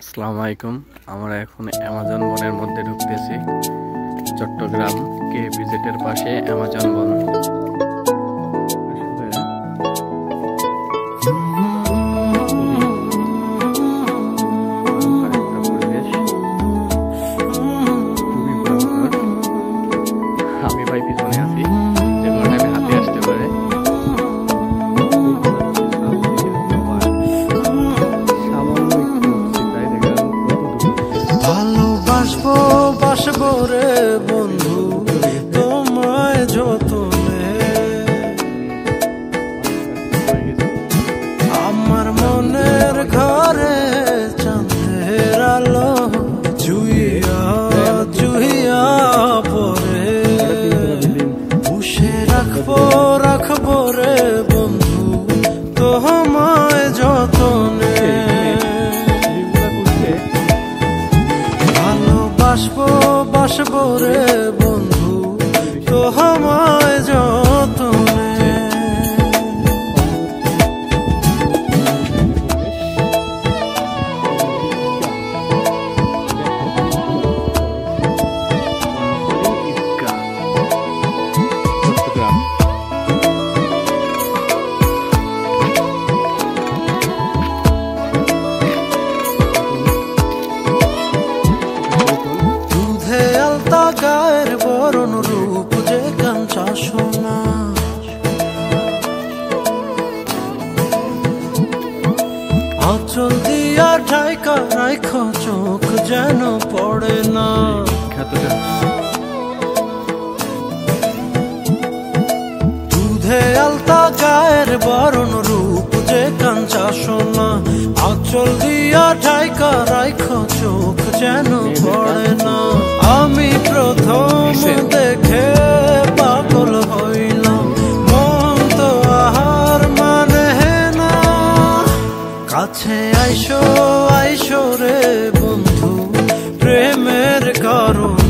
আসসালামু আলাইকুম। আমরা এখন অ্যামাজন বনের মধ্যে ঢুকতেছি। চট্টগ্রাম কেপিজেটের পাশে অ্যামাজন বন। আমি ভাই পিছনে আছি, যে কোনো টাইমে হাতে আসতে পারে। ভালোবাসবো বাসবো রে বন্ধু তোমায় যতনে, আমার মনের ঘরে চাঁদের আলো জুইয়া জুইয়া পরে পুষে রাখবো রাখবো রে বন্ধু তোমায় যতনে। বাসবো বাসবো রে বন্ধু তোমায় যতনে। গায়ের বরণ রূপ যে কাঞ্চা সোনা, আঁচল দিয়া ঠাইকা রাইখ চোখ যেন পড়ে না। দুধে আলতা গায়ের বরণ রূপ যে কাঞ্চা সোনা, আঁচল দিয়া ঠাইকা রাইখ চোখ যেন পড়ে না। আমি প্রথম দেখে পাগল হইলাম, মন তো আহার মানে না। কাছে আইসো আইসো রে বন্ধু প্রেমের কারণ